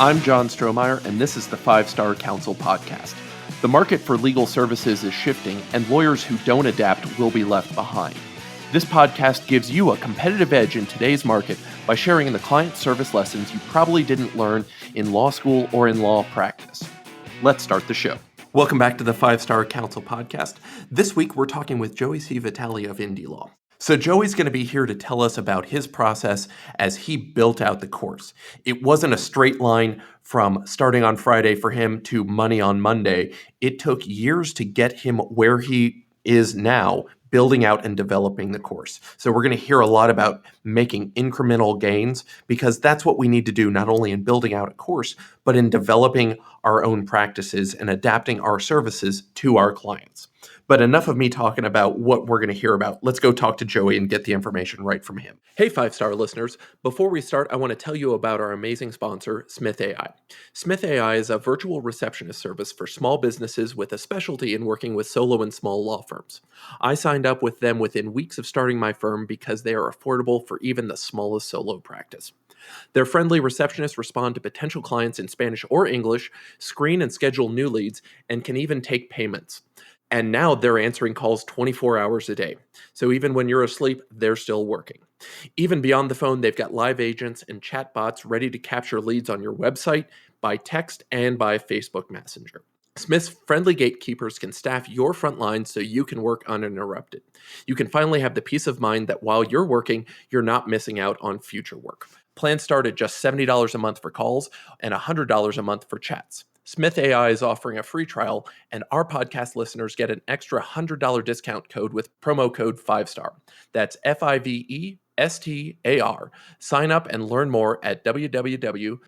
I'm John Strohmeyer, and this is the 5-Star Counsel Podcast. The market for legal services is shifting, and lawyers who don't adapt will be left behind. This podcast gives you a competitive edge in today's market by sharing the client service lessons you probably didn't learn in law school or in law practice. Let's start the show. Welcome back to the 5-Star Counsel Podcast. This week, we're talking with Joey C. Vitale of Indie Law. So Joey's going to be here to tell us about his process as he built out the course. It wasn't a straight line from starting on Friday for him to money on Monday. It took years to get him where he is now, building out and developing the course. So we're going to hear a lot about making incremental gains, because that's what we need to do not only in building out a course, but in developing our own practices and adapting our services to our clients. But enough of me talking about what we're going to hear about. Let's go talk to Joey and get the information right from him. Hey, 5-Star listeners. Before we start, I want to tell you about our amazing sponsor, Smith AI. Smith AI is a virtual receptionist service for small businesses with a specialty in working with solo and small law firms. I signed up with them within weeks of starting my firm because they are affordable for even the smallest solo practice. Their friendly receptionists respond to potential clients in Spanish or English, screen and schedule new leads, and can even take payments. And now they're answering calls 24 hours a day. So even when you're asleep, they're still working. Even beyond the phone, they've got live agents and chatbots ready to capture leads on your website, by text, and by Facebook Messenger. Smith's friendly gatekeepers can staff your front line so you can work uninterrupted. You can finally have the peace of mind that while you're working, you're not missing out on future work. Plans start at just $70 a month for calls and $100 a month for chats. Smith AI is offering a free trial, and our podcast listeners get an extra $100 discount code with promo code 5-Star. That's FIVESTAR. Sign up and learn more at www.smith.ai.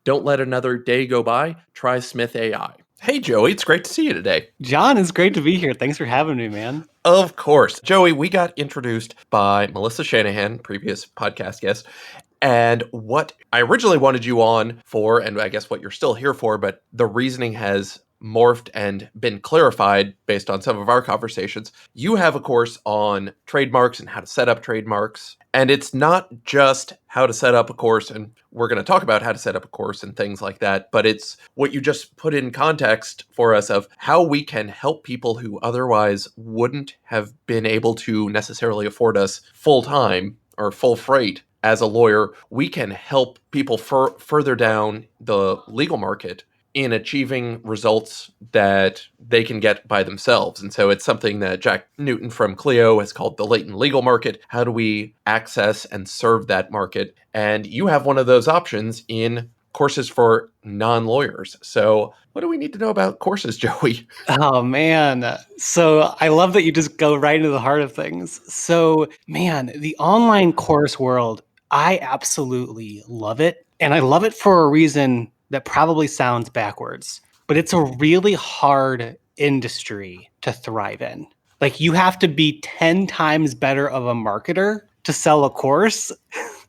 Don't let another day go by. Try Smith AI. Hey, Joey, it's great to see you today. John, it's great to be here. Thanks for having me, man. Of course. Joey, we got introduced by Melissa Shanahan, previous podcast guest. And what I originally wanted you on for, and I guess what you're still here for, but the reasoning has morphed and been clarified based on some of our conversations. You have a course on trademarks and how to set up trademarks. And it's not just how to set up a course, and we're going to talk about how to set up a course and things like that, but it's what you just put in context for us of how we can help people who otherwise wouldn't have been able to necessarily afford us full time or full freight. As a lawyer, we can help people further down the legal market in achieving results that they can get by themselves. And so it's something that Jack Newton from Clio has called the latent legal market. How do we access and serve that market? And you have one of those options in courses for non-lawyers. So what do we need to know about courses, Joey? Oh, man. So I love that you just go right into the heart of things. So, man, the online course world, I absolutely love it. And I love it for a reason that probably sounds backwards, but it's a really hard industry to thrive in. Like, you have to be 10 times better of a marketer to sell a course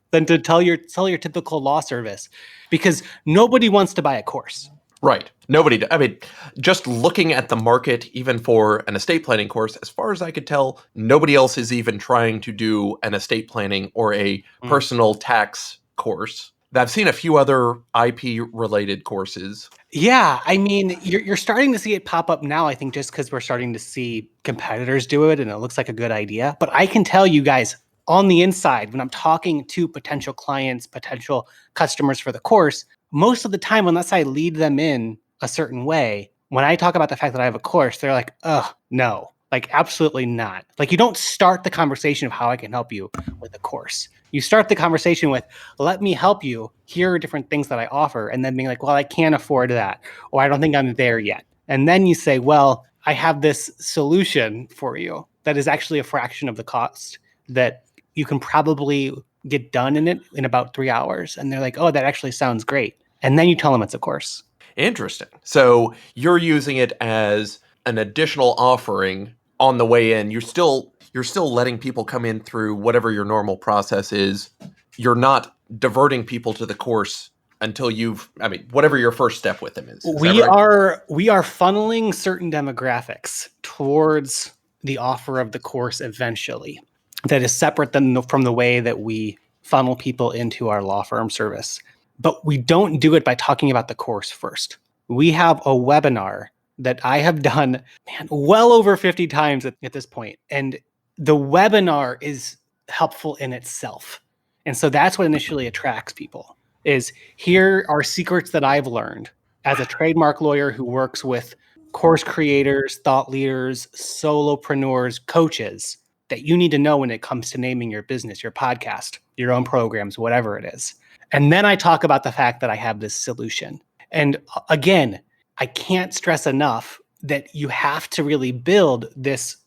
than to tell your typical law service, because nobody wants to buy a course. Right. Nobody. I mean, just looking at the market, even for an estate planning course, as far as I could tell, nobody else is even trying to do an estate planning or a personal tax course. I've seen a few other IP-related courses. Yeah, I mean, you're starting to see it pop up now, I think, just because we're starting to see competitors do it, and it looks like a good idea. But I can tell you guys, on the inside, when I'm talking to potential clients, potential customers for the course, most of the time, unless I lead them in a certain way, when I talk about the fact that I have a course, they're like, no, like, absolutely not. Like, you don't start the conversation of how I can help you with a course. You start the conversation with, let me help you. Here are different things that I offer. And then being like, well, I can't afford that, or I don't think I'm there yet. And then you say, well, I have this solution for you that is actually a fraction of the cost that you can probably get done in it in about 3 hours. And they're like, oh, that actually sounds great. And then you tell them it's a course. Interesting. So you're using it as an additional offering on the way in. You're still letting people come in through whatever your normal process is. You're not diverting people to the course until whatever your first step with them is. We are funneling certain demographics towards the offer of the course eventually. That is separate from the way that we funnel people into our law firm service. but we don't do it by talking about the course first. We have a webinar that I have done, man, well over 50 times at this point. And the webinar is helpful in itself. And so that's what initially attracts people is here are secrets that I've learned as a trademark lawyer who works with course creators, thought leaders, solopreneurs, coaches that you need to know when it comes to naming your business, your podcast, your own programs, whatever it is. And then I talk about the fact that I have this solution. And again, I can't stress enough that you have to really build this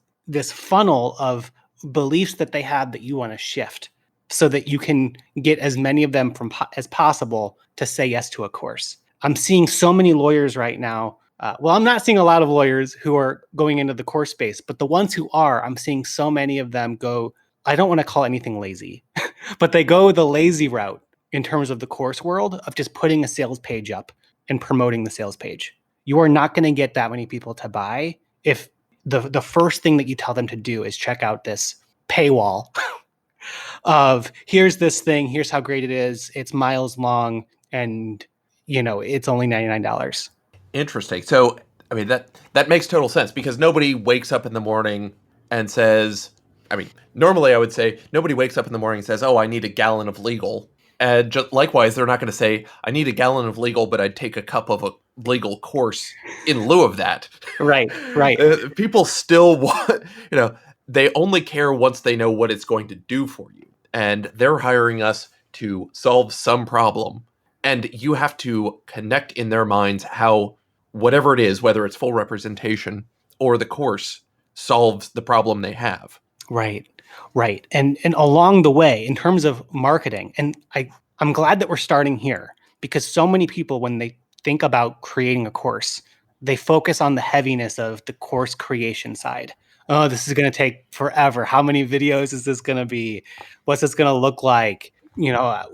funnel of beliefs that they have that you want to shift so that you can get as many of them as possible to say yes to a course. I'm seeing so many lawyers right now. Well, I'm not seeing a lot of lawyers who are going into the course space, but the ones who are, I'm seeing so many of them go, I don't want to call anything lazy, but they go the lazy route in terms of the course world of just putting a sales page up and promoting the sales page. You are not going to get that many people to buy if the first thing that you tell them to do is check out this paywall of here's this thing, here's how great it is, it's miles long, and it's only $99. Interesting. So, I mean, that makes total sense because nobody wakes up in the morning and says, I mean, normally I would say nobody wakes up in the morning and says, oh, I need a gallon of legal. And just likewise, they're not going to say, I need a gallon of legal, but I'd take a cup of a legal course in lieu of that. Right. People still want, they only care once they know what it's going to do for you. And they're hiring us to solve some problem. And you have to connect in their minds how whatever it is, whether it's full representation or the course, solves the problem they have. Right. And along the way, in terms of marketing, and I'm glad that we're starting here because so many people, when they think about creating a course, they focus on the heaviness of the course creation side. Oh, this is going to take forever. How many videos is this going to be? What's this going to look like?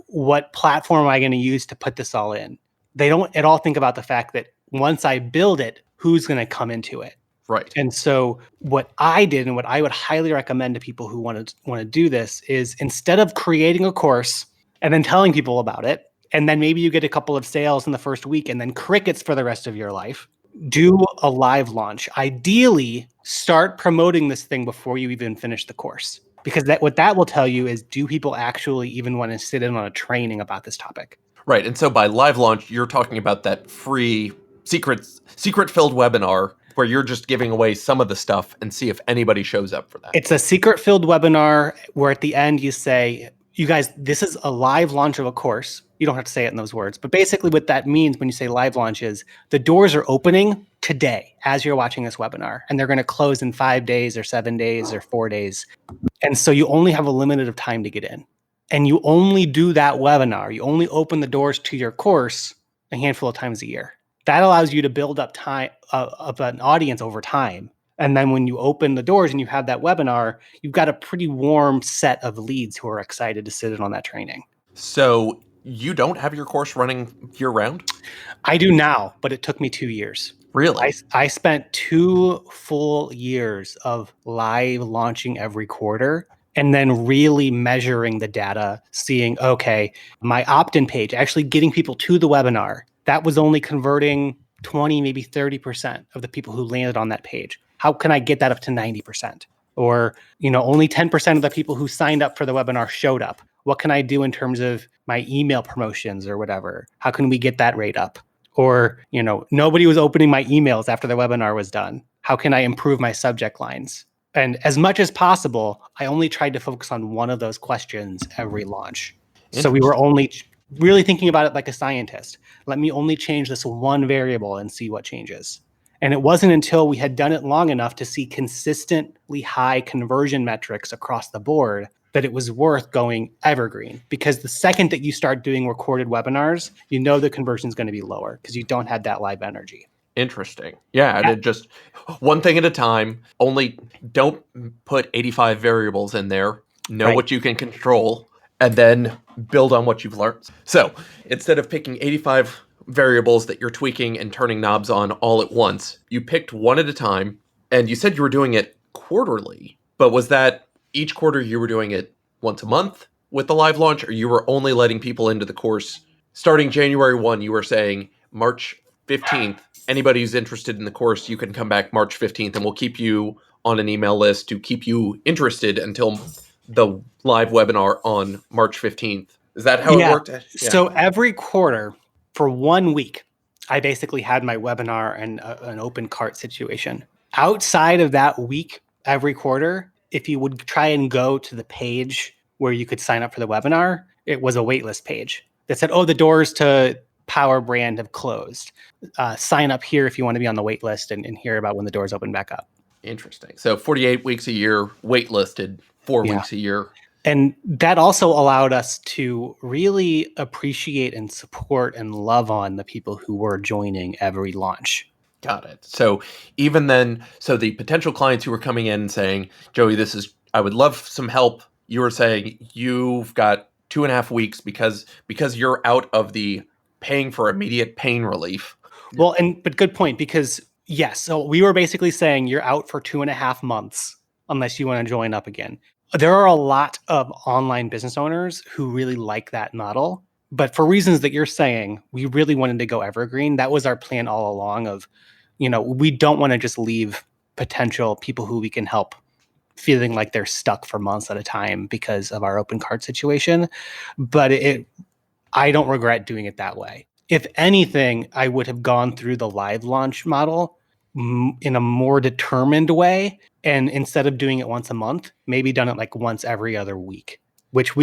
What platform am I going to use to put this all in? They don't at all think about the fact that once I build it, who's going to come into it? Right. And so what I did and what I would highly recommend to people who want to do this is instead of creating a course and then telling people about it, and then maybe you get a couple of sales in the first week and then crickets for the rest of your life, do a live launch. Ideally, start promoting this thing before you even finish the course. Because what that will tell you is, do people actually even want to sit in on a training about this topic? Right. And so by live launch, you're talking about that free secret-filled webinar where you're just giving away some of the stuff and see if anybody shows up for that. It's a secret-filled webinar where at the end you say, you guys, this is a live launch of a course. You don't have to say it in those words. But basically what that means when you say live launch is the doors are opening today as you're watching this webinar. And they're going to close in 5 days or 7 days or 4 days. And so you only have a limited of time to get in. And you only do that webinar. You only open the doors to your course a handful of times a year. That allows you to build up time of an audience over time. And then when you open the doors and you have that webinar, you've got a pretty warm set of leads who are excited to sit in on that training. So you don't have your course running year round? I do now, but it took me 2 years. Really? I spent 2 full years of live launching every quarter and then really measuring the data, seeing, okay, my opt-in page, actually getting people to the webinar, that was only converting 20, maybe 30% of the people who landed on that page. How can I get that up to 90%? Or, only 10% of the people who signed up for the webinar showed up. What can I do in terms of my email promotions or whatever? How can we get that rate up? Or, nobody was opening my emails after the webinar was done. How can I improve my subject lines? And as much as possible, I only tried to focus on one of those questions every launch. So we were only really thinking about it like a scientist. Let me only change this one variable and see what changes. And it wasn't until we had done it long enough to see consistently high conversion metrics across the board that it was worth going evergreen. Because the second that you start doing recorded webinars, the conversion is going to be lower because you don't have that live energy. Interesting. Yeah, and just one thing at a time. Only don't put 85 variables in there. Know what you can control, and then build on what you've learned. So instead of picking 85 variables that you're tweaking and turning knobs on all at once, you picked one at a time, and you said you were doing it quarterly. But was that each quarter you were doing it once a month with the live launch, or you were only letting people into the course starting January 1, you were saying March 15th, anybody who's interested in the course, you can come back March 15th and we'll keep you on an email list to keep you interested until the live webinar on March 15th. Is that how it worked? Yeah. So every quarter for 1 week, I basically had my webinar and an open cart situation. Outside of that week, every quarter, if you would try and go to the page where you could sign up for the webinar, it was a waitlist page that said, oh, the doors to Power Brand have closed. Sign up here if you want to be on the wait list and hear about when the doors open back up. Interesting. So 48 weeks a year, waitlisted 4 weeks a year. And that also allowed us to really appreciate and support and love on the people who were joining every launch. Got it. So even then, so the potential clients who were coming in and saying, Joey, I would love some help. You were saying you've got 2.5 weeks because you're out of the paying for immediate pain relief. Well, but good point, because yes, so we were basically saying you're out for 2.5 months unless you want to join up again. There are a lot of online business owners who really like that model, but for reasons that you're saying, we really wanted to go evergreen. That was our plan all along of, we don't want to just leave potential people who we can help feeling like they're stuck for months at a time because of our open cart situation. But I don't regret doing it that way. If anything, I would have gone through the live launch model in a more determined way. And instead of doing it once a month, maybe done it like once every other week, which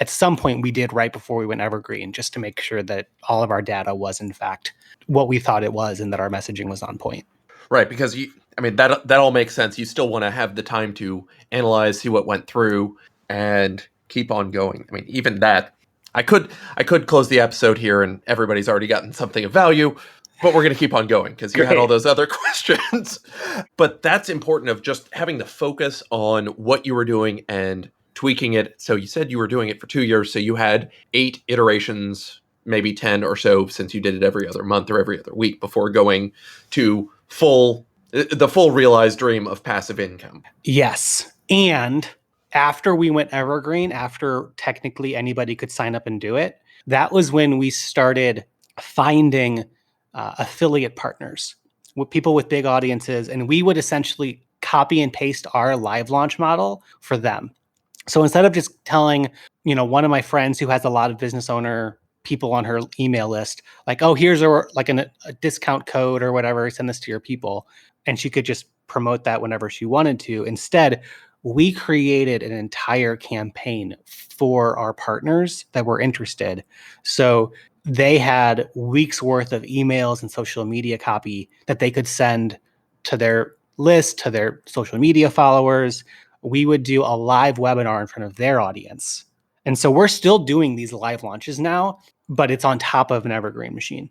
at some point we did right before we went evergreen, just to make sure that all of our data was in fact what we thought it was and that our messaging was on point. Right, because that all makes sense. You still want to have the time to analyze, see what went through, and keep on going. I mean, even that, I could close the episode here and everybody's already gotten something of value, but we're going to keep on going because you had all those other questions. But that's important, of just having the focus on what you were doing and tweaking it. So you said you were doing it for 2 years. So you had 8 iterations, maybe 10 or so, since you did it every other month or every other week before going to the full realized dream of passive income. Yes. And after we went evergreen, after technically anybody could sign up and do it, that was when we started finding affiliate partners with people with big audiences. And we would essentially copy and paste our live launch model for them. So instead of just telling, one of my friends who has a lot of business owner people on her email list, like, oh, here's a discount code or whatever, send this to your people. And she could just promote that whenever she wanted to. Instead, we created an entire campaign for our partners that were interested. So they had weeks worth of emails and social media copy that they could send to their list, to their social media followers. We would do a live webinar in front of their audience. And so we're still doing these live launches now, but it's on top of an evergreen machine.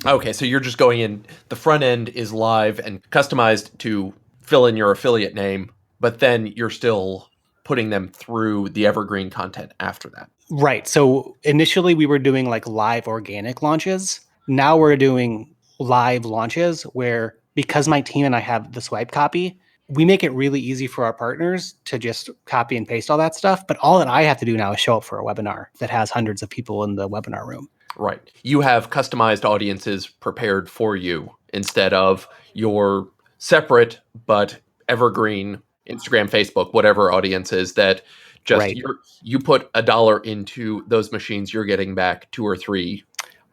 Okay, so you're just going in, the front end is live and customized to fill in your affiliate name, but then you're still putting them through the evergreen content after that. Right. So initially we were doing like live organic launches. Now we're doing live launches where, because my team and I have the swipe copy, we make it really easy for our partners to just copy and paste all that stuff. But all that I have to do now is show up for a webinar that has hundreds of people in the webinar room. Right. You have customized audiences prepared for you instead of your separate but evergreen Instagram, Facebook, whatever audiences that just you put $1 into those machines, you're getting back 2 or 3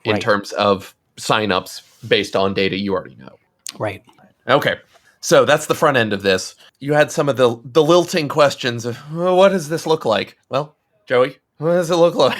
in terms of signups based on data you already know. Right. Okay. So that's the front end of this. You had some of the lilting questions of, what does this look like? Well, Joey, what does it look like?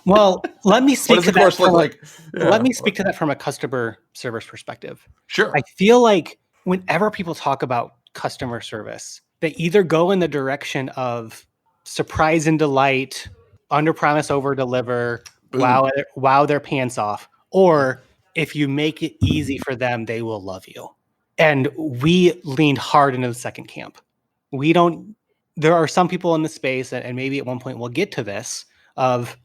Well, let me speak to that. Let me speak to that from a customer service perspective. Sure. I feel like whenever people talk about customer service, they either go in the direction of surprise and delight, under promise, over deliver, wow their pants off, or if you make it easy for them, they will love you. And we leaned hard into the second camp. There are some people in the space, and maybe at one point we'll get to this, of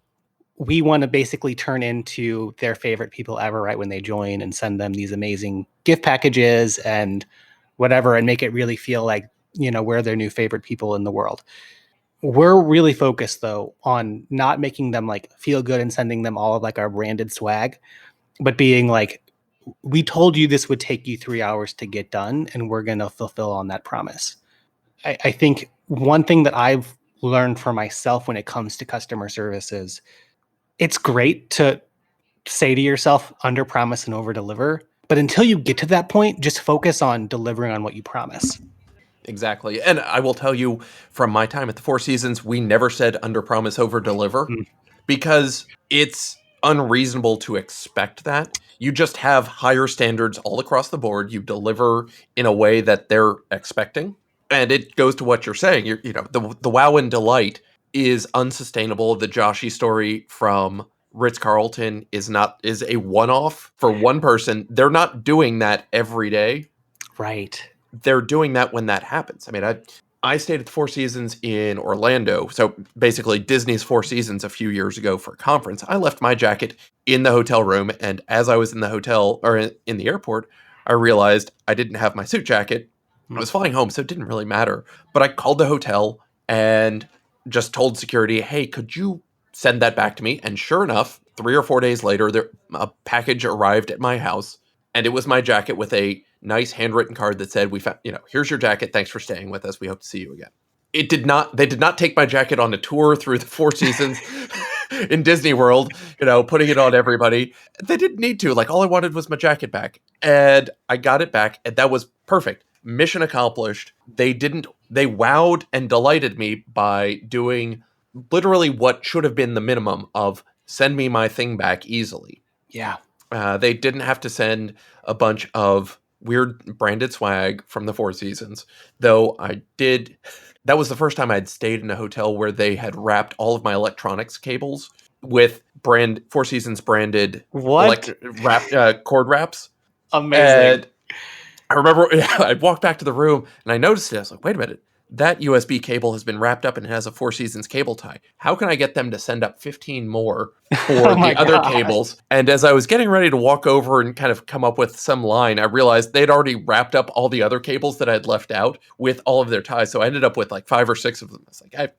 we want to basically turn into their favorite people ever right when they join and send them these amazing gift packages and whatever, and make it really feel like, we're their new favorite people in the world. we're really focused though on not making them like feel good and sending them all of like our branded swag, but being like, we told you this would take you 3 hours to get done, and we're going to fulfill on that promise. I think one thing that I've learned for myself when it comes to customer service is it's great to say to yourself, under promise and over deliver. But until you get to that point, just focus on delivering on what you promise. Exactly. And I will tell you from my time at the Four Seasons, we never said under promise, over deliver because it's unreasonable to expect that. You just have higher standards all across the board. You deliver in a way that they're expecting. And it goes to what you're saying. The wow and delight is unsustainable. The Joshi story from Ritz-Carlton is a one-off for one person. They're not doing that every day. Right. They're doing that when that happens. I mean, I stayed at the Four Seasons in Orlando. So basically Disney's Four Seasons a few years ago for a conference. I left my jacket in the hotel room. And as I was in the hotel or in the airport, I realized I didn't have my suit jacket. I was flying home, so it didn't really matter. But I called the hotel and just told security, hey, could you send that back to me? And sure enough, 3 or 4 days later, a package arrived at my house. And it was my jacket with a nice handwritten card that said, here's your jacket. Thanks for staying with us. We hope to see you again. They did not take my jacket on a tour through the Four Seasons in Disney World, putting it on everybody. They didn't need to. Like, all I wanted was my jacket back. And I got it back. And that was perfect. Mission accomplished. They wowed and delighted me by doing literally what should have been the minimum of send me my thing back easily. Yeah. They didn't have to send a bunch of weird branded swag from the Four Seasons, though that was the first time I'd stayed in a hotel where they had wrapped all of my electronics cables with Four Seasons branded cord wraps. Amazing. And I remember I walked back to the room and I noticed it. I was like, wait a minute. That USB cable has been wrapped up and has a Four Seasons cable tie. How can I get them to send up 15 more for the other cables? And as I was getting ready to walk over and kind of come up with some line, I realized they'd already wrapped up all the other cables that I'd left out with all of their ties. So I ended up with like 5 or 6 of them. It's like,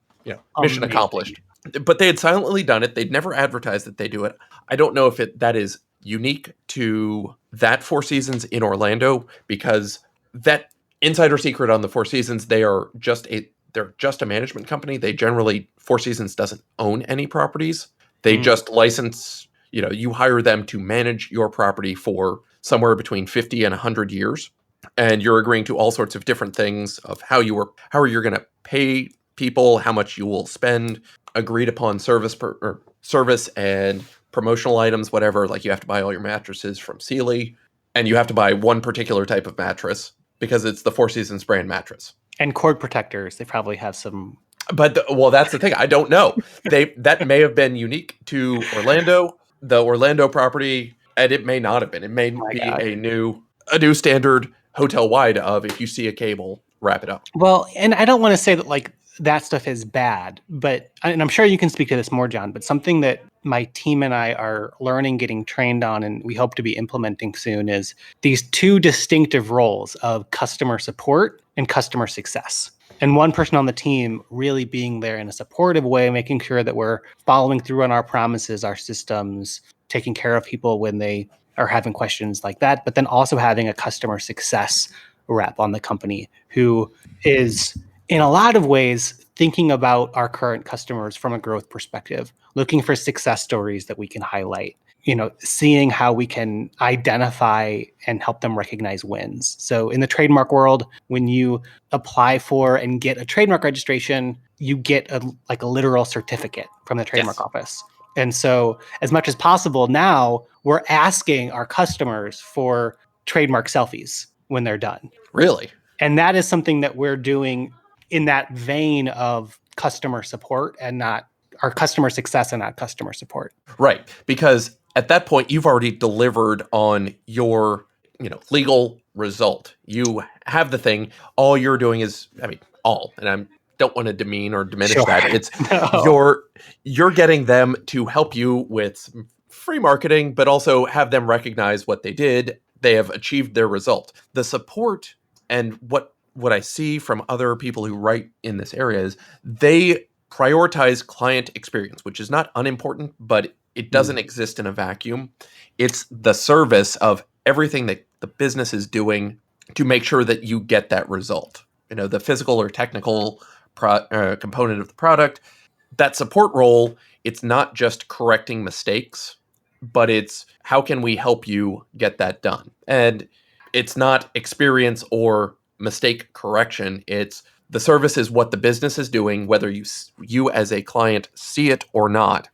mission accomplished. But they had silently done it. They'd never advertised that they do it. I don't know if that is unique to that Four Seasons in Orlando, because that insider secret on the Four Seasons, they're just a management company. Four Seasons doesn't own any properties. They just license, you hire them to manage your property for somewhere between 50 and 100 years. And you're agreeing to all sorts of different things of how you're going to pay people, how much you will spend, agreed upon service and promotional items, whatever. Like, you have to buy all your mattresses from Sealy, and you have to buy one particular type of mattress because it's the Four Seasons brand mattress. And cord protectors, they probably have some. But that's the thing. I don't know. That may have been unique to Orlando, the Orlando property, and it may not have been. It may be a new standard hotel wide of, if you see a cable, wrap it up. Well, and I don't want to say that like that stuff is bad, and I'm sure you can speak to this more, John, but something that my team and I are learning, getting trained on, and we hope to be implementing soon is these 2 distinctive roles of customer support and customer success. And one person on the team really being there in a supportive way, making sure that we're following through on our promises, our systems, taking care of people when they are having questions like that, but then also having a customer success rep on the company who is, in a lot of ways, thinking about our current customers from a growth perspective, looking for success stories that we can highlight, seeing how we can identify and help them recognize wins. So in the trademark world, when you apply for and get a trademark registration, you get a literal certificate from the trademark office. And so as much as possible now, we're asking our customers for trademark selfies when they're done. Really? And that is something that we're doing in that vein of customer support and not our customer success and not customer support. Right. Because at that point, you've already delivered on your, legal result. You have the thing. All you're doing is, and I don't want to demean or diminish that. It's you're getting them to help you with free marketing, but also have them recognize what they did. They have achieved their result. The support and what I see from other people who write in this area is they prioritize client experience, which is not unimportant, but it doesn't exist in a vacuum. It's the service of everything that the business is doing to make sure that you get that result. The physical or technical component of the product, that support role, it's not just correcting mistakes, but it's how can we help you get that done? And it's not experience or mistake correction. It's the service is what the business is doing, whether you as a client see it or not,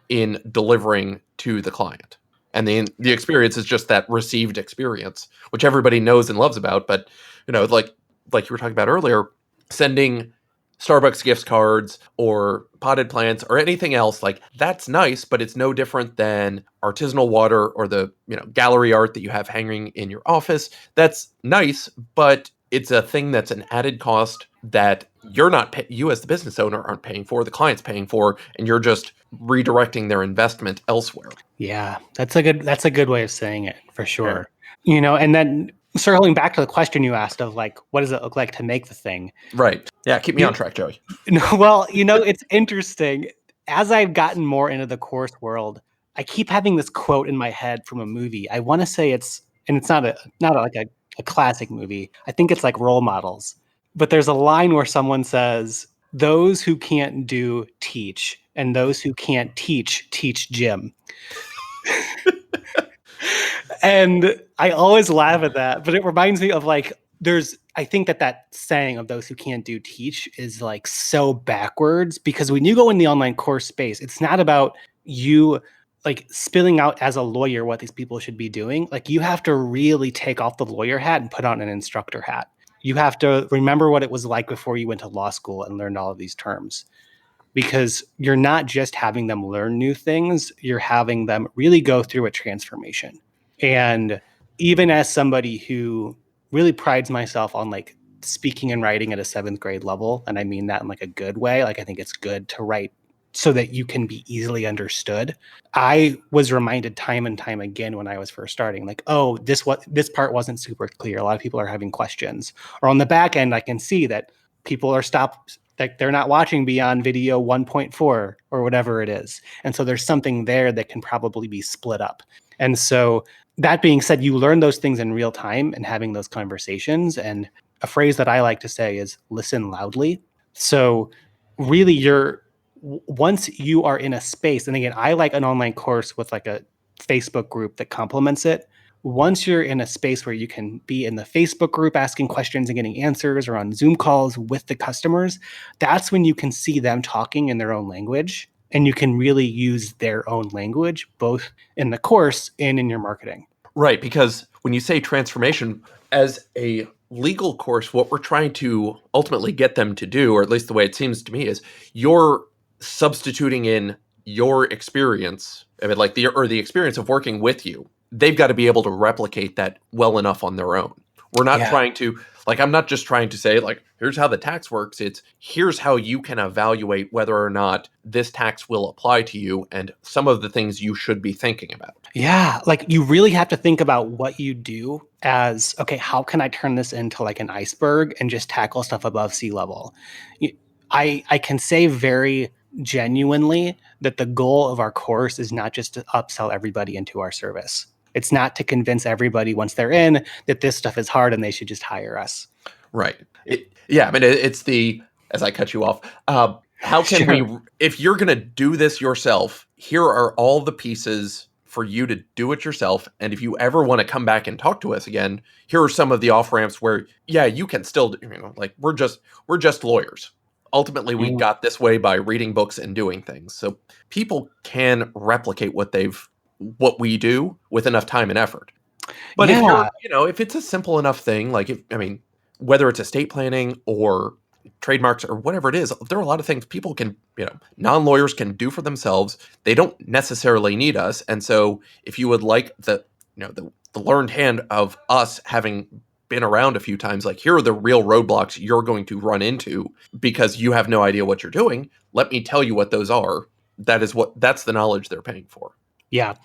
in delivering to the client. And the experience is just that received experience, which everybody knows and loves about. But like you were talking about earlier, sending Starbucks gift cards or potted plants or anything else, like that's nice, but it's no different than artisanal water or the gallery art that you have hanging in your office. That's nice, but it's a thing that's an added cost that you as the business owner aren't paying for, the client's paying for, and you're just redirecting their investment elsewhere. Yeah, that's a good way of saying it, for sure. Yeah. And then circling back to the question you asked of like, what does it look like to make the thing? Right. Yeah, keep me on track, Joey. Well, it's interesting. As I've gotten more into the course world, I keep having this quote in my head from a movie. I want to say it's not like a classic movie. I think it's like Role Models. But there's a line where someone says, "Those who can't do teach, and those who can't teach Jim." And I always laugh at that, but it reminds me of like I think that saying of those who can't do teach is like so backwards, because when you go in the online course space, it's not about you like spilling out as a lawyer what these people should be doing. Like you have to really take off the lawyer hat and put on an instructor hat. You have to remember what it was like before you went to law school and learned all of these terms, because you're not just having them learn new things, you're having them really go through a transformation. And even as somebody who really prides myself on like speaking and writing at a 7th grade level, and I mean that in like a good way, like I think it's good to write so that you can be easily understood. I was reminded time and time again when I was first starting, like, oh, this part wasn't super clear. A lot of people are having questions. Or on the back end, I can see that people are like they're not watching beyond video 1.4 or whatever it is. And so there's something there that can probably be split up. And so that being said, you learn those things in real time and having those conversations. And a phrase that I like to say is listen loudly. So really once you are in a space, and again, I like an online course with like a Facebook group that complements it. Once you're in a space where you can be in the Facebook group asking questions and getting answers, or on Zoom calls with the customers, that's when you can see them talking in their own language, and you can really use their own language, both in the course and in your marketing. Right, because when you say transformation, as a legal course, what we're trying to ultimately get them to do, or at least the way it seems to me, is you're substituting in your experience, I mean, like the experience of working with you. They've got to be able to replicate that well enough on their own. We're not trying to, like, I'm not just trying to say, like, here's how the tax works. It's here's how you can evaluate whether or not this tax will apply to you and some of the things you should be thinking about. Yeah, like you really have to think about what you do as, okay, how can I turn this into like an iceberg and just tackle stuff above sea level? I can say very genuinely that the goal of our course is not just to upsell everybody into our service. It's not to convince everybody once they're in that this stuff is hard and they should just hire us. Right. I mean, it's as I cut you off, how can we, if you're going to do this yourself, here are all the pieces for you to do it yourself. And if you ever want to come back and talk to us again, here are some of the off ramps where, you can still, like we're just lawyers. Ultimately, we got this way by reading books and doing things. So people can replicate what we do with enough time and effort. But if you're, if it's a simple enough thing, like whether it's estate planning or trademarks or whatever it is, there are a lot of things people can, non-lawyers can do for themselves. They don't necessarily need us. And so if you would like the learned hand of us having been around a few times, like here are the real roadblocks you're going to run into because you have no idea what you're doing. Let me tell you what those are. That's the knowledge they're paying for. Yeah.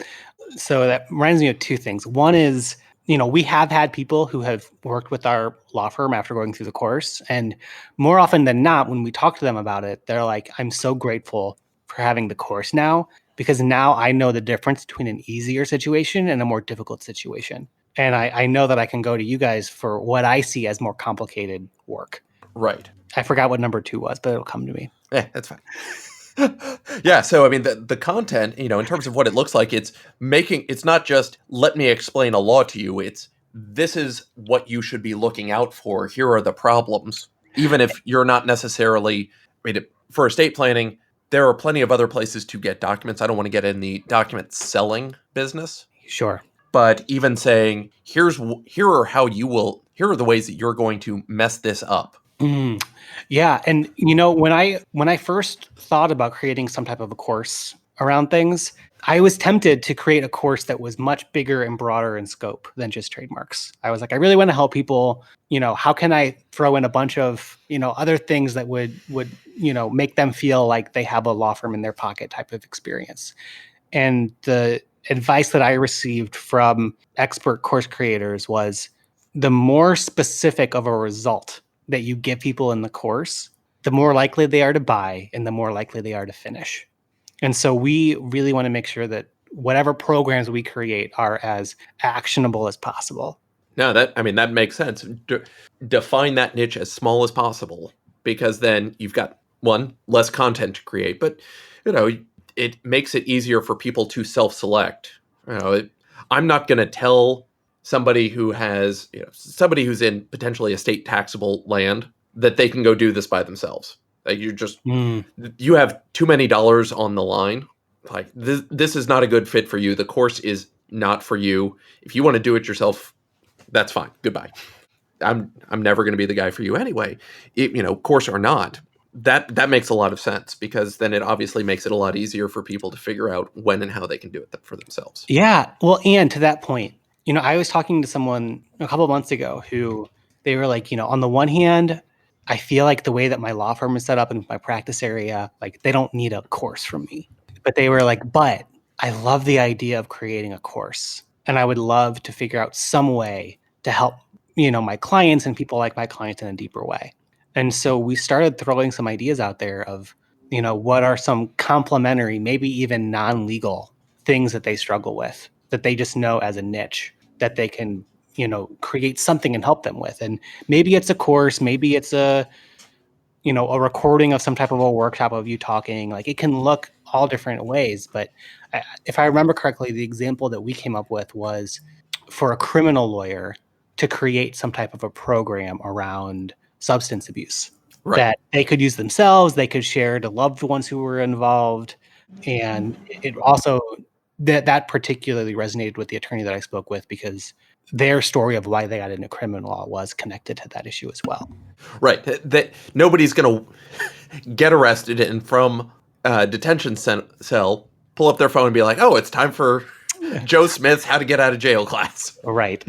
So that reminds me of two things. One is we have had people who have worked with our law firm after going through the course. And more often than not, when we talk to them about it, they're like, I'm so grateful for having the course now, because now I know the difference between an easier situation and a more difficult situation. And I know that I can go to you guys for what I see as more complicated work. Right. I forgot what number 2 was, but it'll come to me. That's fine. Yeah, so I mean the content, in terms of what it looks like, it's not just let me explain a law to you, it's this is what you should be looking out for. Here are the problems. Even if you're not necessarily, for estate planning, there are plenty of other places to get documents. I don't want to get in the document selling business. Sure. But even saying, here are the ways that you're going to mess this up. Yeah. And, when I first thought about creating some type of a course around things, I was tempted to create a course that was much bigger and broader in scope than just trademarks. I was like, I really want to help people. How can I throw in a bunch of, other things that would, make them feel like they have a law firm in their pocket type of experience. And the advice that I received from expert course creators was, the more specific of a result that you give people in the course, the more likely they are to buy and the more likely they are to finish. And so we really want to make sure that whatever programs we create are as actionable as possible. No, that makes sense. Define that niche as small as possible, because then you've got less content to create, but it makes it easier for people to self-select. I'm not going to tell somebody who has, somebody who's in potentially estate taxable land that they can go do this by themselves. Like you have too many dollars on the line. Like this is not a good fit for you. The course is not for you. If you want to do it yourself, that's fine. Goodbye. I'm never going to be the guy for you anyway. Course or not. That makes a lot of sense, because then it obviously makes it a lot easier for people to figure out when and how they can do it for themselves. Yeah. Well, and to that point, I was talking to someone a couple of months ago who they were like, on the one hand, I feel like the way that my law firm is set up in my practice area, like they don't need a course from me. But they were like, but I love the idea of creating a course. And I would love to figure out some way to help, my clients and people like my clients in a deeper way. And so we started throwing some ideas out there of, what are some complementary, maybe even non-legal things that they struggle with, that they just know as a niche that they can, create something and help them with. And maybe it's a course, maybe it's a recording of some type of a workshop of you talking. Like, it can look all different ways. But if I remember correctly, the example that we came up with was for a criminal lawyer to create some type of a program around substance abuse that they could use themselves, they could share to loved ones who were involved. And it also, that particularly resonated with the attorney that I spoke with, because their story of why they got into criminal law was connected to that issue as well. Right. That nobody's going to get arrested and from detention cell pull up their phone and be like, oh, it's time for Joe Smith's How to Get Out of Jail class. Right.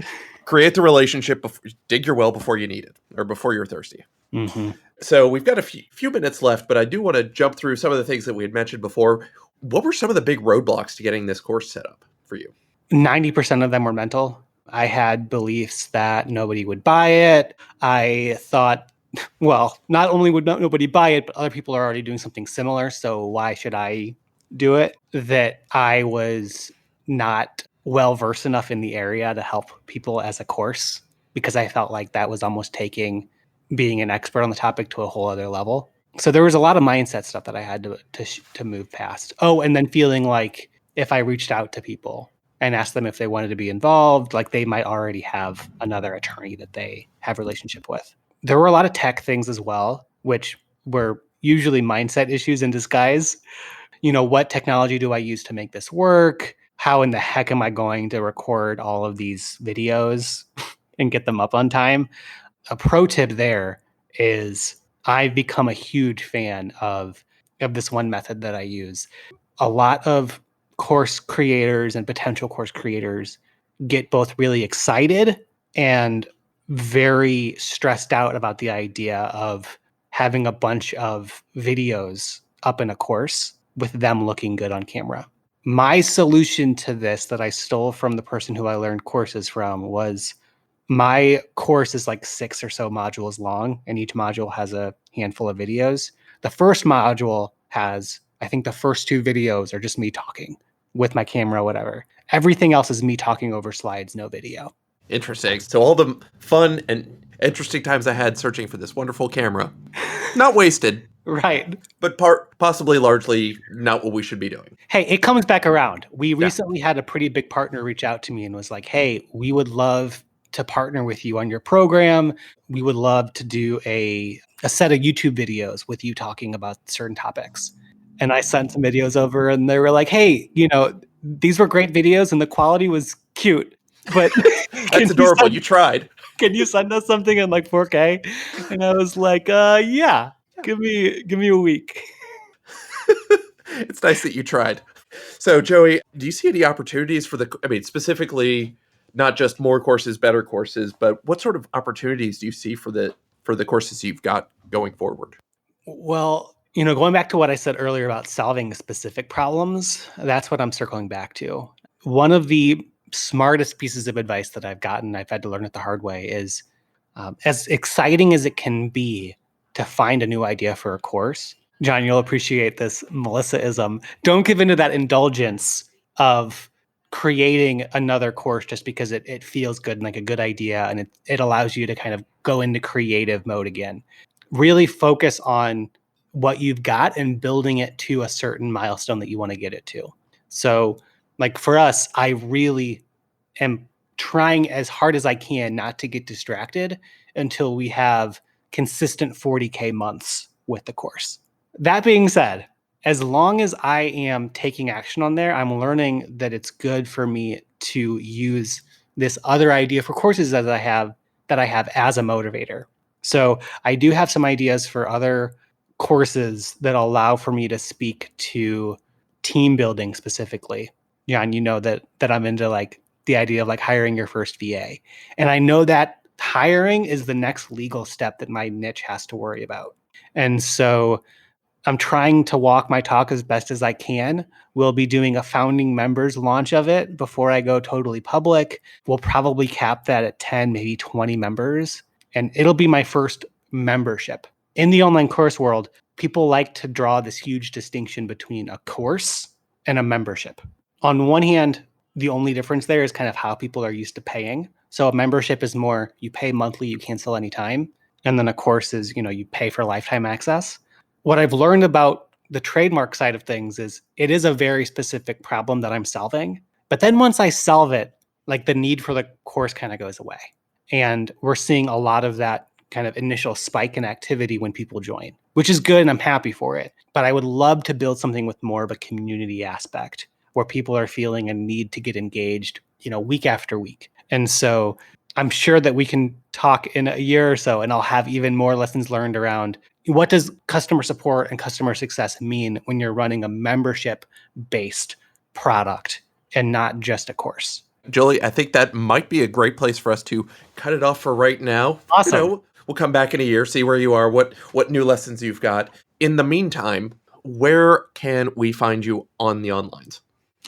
Create the relationship, dig your well before you need it, or before you're thirsty. Mm-hmm. So we've got a few minutes left, but I do want to jump through some of the things that we had mentioned before. What were some of the big roadblocks to getting this course set up for you? 90% of them were mental. I had beliefs that nobody would buy it. I thought, well, not only would nobody buy it, but other people are already doing something similar, so why should I do it? That I was not well-versed enough in the area to help people as a course, because I felt like that was almost taking being an expert on the topic to a whole other level. So there was a lot of mindset stuff that I had to move past. Oh, and then feeling like if I reached out to people and asked them if they wanted to be involved, like they might already have another attorney that they have a relationship with. There were a lot of tech things as well, which were usually mindset issues in disguise. What technology do I use to make this work? How in the heck am I going to record all of these videos and get them up on time? A pro tip there is I've become a huge fan of this one method that I use. A lot of course creators and potential course creators get both really excited and very stressed out about the idea of having a bunch of videos up in a course with them looking good on camera. My solution to this that I stole from the person who I learned courses from was my course is like 6 or so modules long, and each module has a handful of videos. The first module has, I think the first 2 videos are just me talking with my camera, whatever. Everything else is me talking over slides, no video. Interesting. So all the fun and interesting times I had searching for this wonderful camera, not wasted. Right. But possibly largely not what we should be doing. Hey, it comes back around. We recently had a pretty big partner reach out to me and was like, hey, we would love to partner with you on your program. We would love to do a set of YouTube videos with you talking about certain topics. And I sent some videos over and they were like, hey, these were great videos and the quality was cute. But that's adorable. You tried. Can you send us something in like 4K? And I was like, yeah. Give me a week. It's nice that you tried. So, Joey, do you see any opportunities for specifically not just more courses, better courses, but what sort of opportunities do you see for the courses you've got going forward? Well, going back to what I said earlier about solving specific problems, that's what I'm circling back to. One of the smartest pieces of advice that I've gotten, I've had to learn it the hard way, is as exciting as it can be to find a new idea for a course. John, you'll appreciate this Melissa-ism. Don't give into that indulgence of creating another course just because it feels good and like a good idea, and it allows you to kind of go into creative mode again. Really focus on what you've got and building it to a certain milestone that you want to get it to. So like for us, I really am trying as hard as I can not to get distracted until we have consistent 40K months with the course. That being said, as long as I am taking action on there, I'm learning that it's good for me to use this other idea for courses that I have as a motivator. So I do have some ideas for other courses that allow for me to speak to team building specifically. John, you know that I'm into like the idea of like hiring your first VA. And I know that hiring is the next legal step that my niche has to worry about. And so I'm trying to walk my talk as best as I can. We'll be doing a founding members launch of it before I go totally public. We'll probably cap that at 10, maybe 20 members. And it'll be my first membership. In the online course world, people like to draw this huge distinction between a course and a membership. On one hand, the only difference there is kind of how people are used to paying. So a membership is more, you pay monthly, you cancel anytime. And then a course is, you pay for lifetime access. What I've learned about the trademark side of things is it is a very specific problem that I'm solving. But then once I solve it, like the need for the course kind of goes away. And we're seeing a lot of that kind of initial spike in activity when people join, which is good and I'm happy for it. But I would love to build something with more of a community aspect where people are feeling a need to get engaged, week after week. And so I'm sure that we can talk in a year or so and I'll have even more lessons learned around what does customer support and customer success mean when you're running a membership-based product and not just a course. Julie, I think that might be a great place for us to cut it off for right now. Awesome. We'll come back in a year, see where you are, what new lessons you've got. In the meantime, where can we find you on the onlines?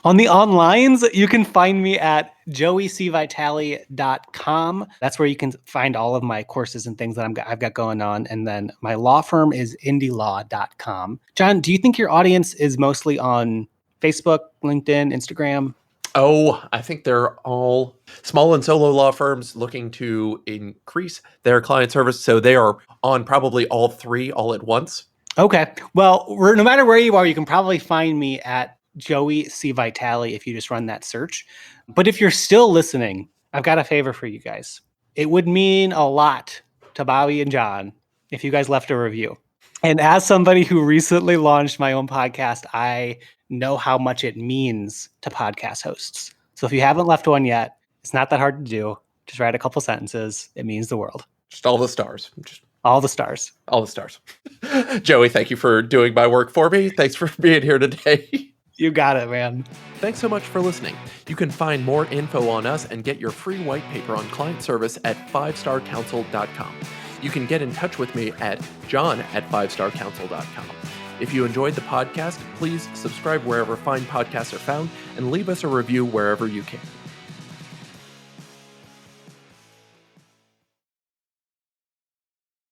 On the onlines, you can find me at joeycvitale.com. That's where you can find all of my courses and things that I've got going on. And then my law firm is indylaw.com. John, do you think your audience is mostly on Facebook, LinkedIn, Instagram? Oh, I think they're all small and solo law firms looking to increase their client service. So they are on probably all three all at once. Okay. Well, no matter where you are, you can probably find me at Joey C. Vitale if you just run that search. But if you're still listening, I've got a favor for you guys. It would mean a lot to Bobby and John if you guys left a review. And as somebody who recently launched my own podcast, I know how much it means to podcast hosts. So if you haven't left one yet, it's not that hard to do. Just write a couple sentences. It means the world. Just all the stars. All the stars. All the stars. Joey, thank you for doing my work for me. Thanks for being here today. You got it, man. Thanks so much for listening. You can find more info on us and get your free white paper on client service at 5starcouncil.com. You can get in touch with me at john@5starcouncil.com. If you enjoyed the podcast, please subscribe wherever fine podcasts are found and leave us a review wherever you can.